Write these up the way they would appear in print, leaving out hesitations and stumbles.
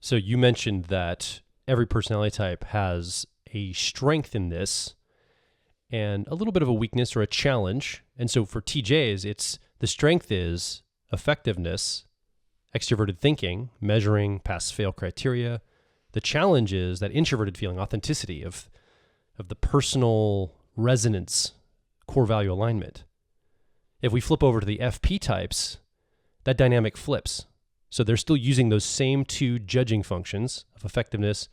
So you mentioned that every personality type has a strength in this and a little bit of a weakness or a challenge. And so for TJs, it's the strength is effectiveness, extroverted thinking, measuring pass-fail criteria. The challenge is that introverted feeling, authenticity of the personal resonance, core value alignment. If we flip over to the FP types, that dynamic flips. So they're still using those same two judging functions of effectiveness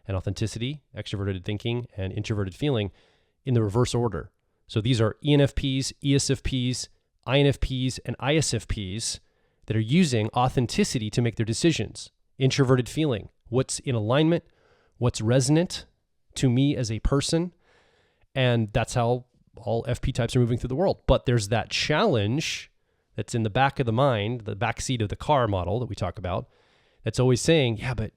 and authenticity, extroverted thinking and introverted feeling, in the reverse order. So these are ENFPs, ESFPs, INFPs, and ISFPs that are using authenticity to make their decisions. Introverted feeling, what's in alignment, what's resonant to me as a person, and that's how all FP types are moving through the world. But there's that challenge that's in the back of the mind, the back seat of the car model that we talk about, that's always saying, yeah, but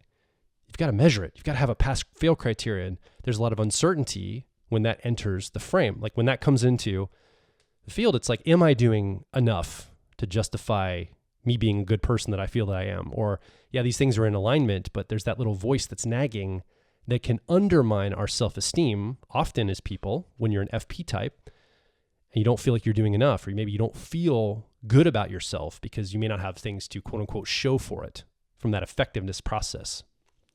you've got to measure it. You've got to have a pass-fail criteria. And there's a lot of uncertainty when that enters the frame. Like when that comes into the field, it's like, am I doing enough to justify me being a good person that I feel that I am? Or, yeah, these things are in alignment, but there's that little voice that's nagging that can undermine our self-esteem, often as people, when you're an FP type, and you don't feel like you're doing enough, or maybe you don't feel good about yourself because you may not have things to quote unquote show for it from that effectiveness process.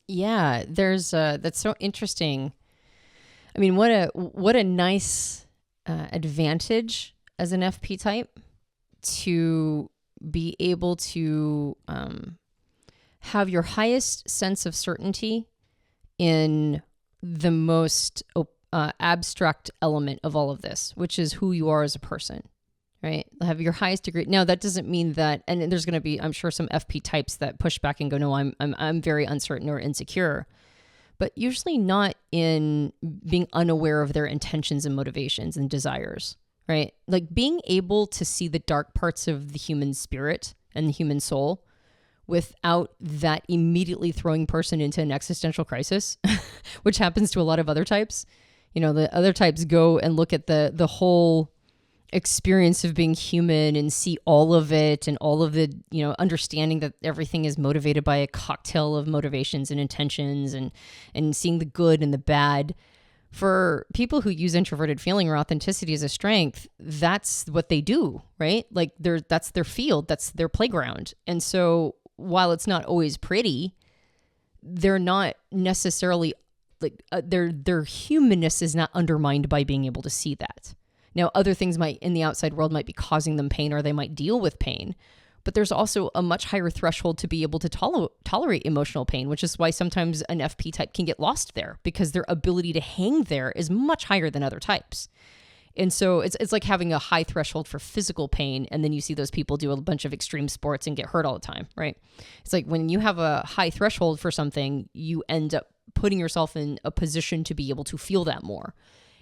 Yeah, that's so interesting. I mean, what a nice advantage as an FP type to be able to have your highest sense of certainty in the most abstract element of all of this, which is who you are as a person, right? Have your highest degree. Now, that doesn't mean that, and there's going to be, I'm sure, some FP types that push back and go, no, I'm very uncertain or insecure, but usually not in being unaware of their intentions and motivations and desires, right? Like being able to see the dark parts of the human spirit and the human soul without that immediately throwing person into an existential crisis, which happens to a lot of other types. You know, the other types go and look at the whole experience of being human and see all of it and all of the, you know, understanding that everything is motivated by a cocktail of motivations and intentions and seeing the good and the bad. For people who use introverted feeling or authenticity as a strength, that's what they do, right? Like that's their field, that's their playground. And so while it's not always pretty, they're not necessarily like their humanness is not undermined by being able to see that. Now, other things might in the outside world might be causing them pain, or they might deal with pain, but there's also a much higher threshold to be able to tolerate emotional pain, which is why sometimes an FP type can get lost there because their ability to hang there is much higher than other types. And so it's like having a high threshold for physical pain, and then you see those people do a bunch of extreme sports and get hurt all the time, right? It's like when you have a high threshold for something, you end up putting yourself in a position to be able to feel that more.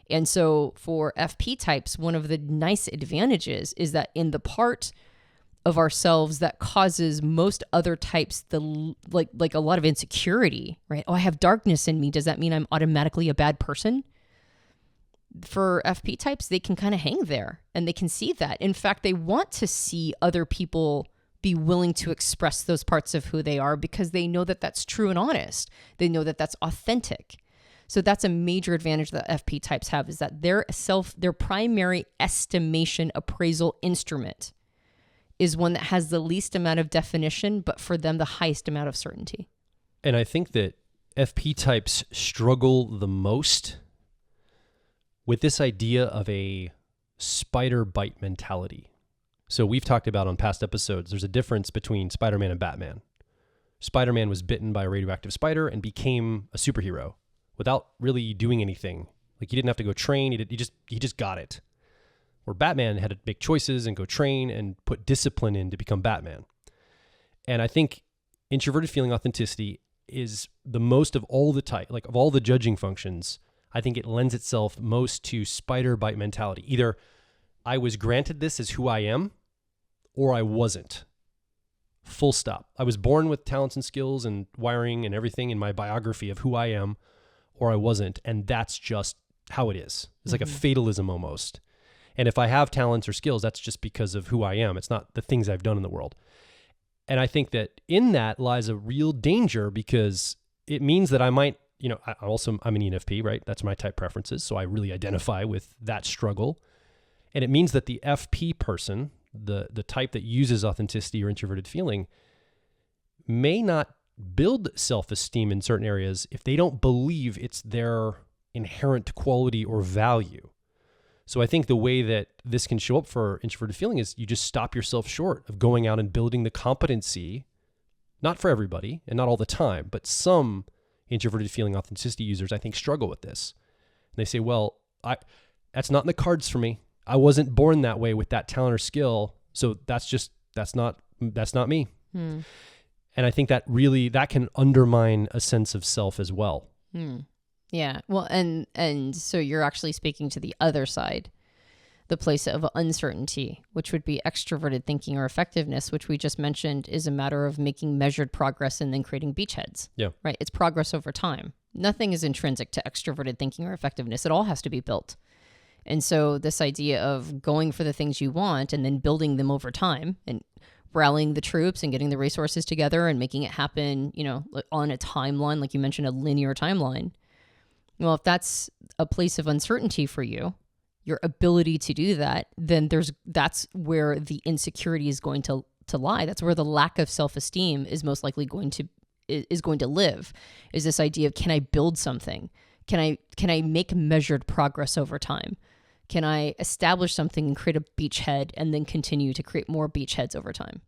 And so for FP types, one of the nice advantages is that in the part of ourselves that causes most other types like a lot of insecurity, right? Oh, I have darkness in me. Does that mean I'm automatically a bad person? For FP types, they can kind of hang there and they can see that. In fact, they want to see other people be willing to express those parts of who they are because they know that that's true and honest. They know that that's authentic. So that's a major advantage that FP types have, is that their primary estimation appraisal instrument is one that has the least amount of definition, but for them, the highest amount of certainty. And I think that FP types struggle the most with this idea of a spider bite mentality. So we've talked about on past episodes, there's a difference between Spider-Man and Batman. Spider-Man was bitten by a radioactive spider and became a superhero without really doing anything. Like he didn't have to go train. He just got it. Where Batman had to make choices and go train and put discipline in to become Batman. And I think introverted feeling authenticity is the most of all the type, like of all the judging functions. I think it lends itself most to spider bite mentality. Either I was granted this as who I am, or I wasn't. Full stop. I was born with talents and skills and wiring and everything in my biography of who I am, or I wasn't. And that's just how it is. It's like a fatalism almost. And if I have talents or skills, that's just because of who I am. It's not the things I've done in the world. And I think that in that lies a real danger, because it means that I might, I'm an ENFP, right? That's my type preferences. So I really identify with that struggle. And it means that the FP person, the type that uses authenticity or introverted feeling, may not build self-esteem in certain areas if they don't believe it's their inherent quality or value. So I think the way that this can show up for introverted feeling is you just stop yourself short of going out and building the competency, not for everybody and not all the time, but some introverted feeling authenticity users, I think, struggle with this. And they say, well, that's not in the cards for me. I wasn't born that way with that talent or skill. So that's not me. And I think that can undermine a sense of self as well. Yeah. Well, and so you're actually speaking to the other side, the place of uncertainty, which would be extroverted thinking or effectiveness, which we just mentioned is a matter of making measured progress and then creating beachheads. Yeah. Right. It's progress over time. Nothing is intrinsic to extroverted thinking or effectiveness. It all has to be built. And so this idea of going for the things you want and then building them over time and rallying the troops and getting the resources together and making it happen, on a timeline, like you mentioned, a linear timeline. Well, if that's a place of uncertainty for you, your ability to do that, then that's where the insecurity is going to lie. That's where the lack of self-esteem is most likely going to live. Is this idea of, can I build something? Can I make measured progress over time? Can I establish something and create a beachhead and then continue to create more beachheads over time?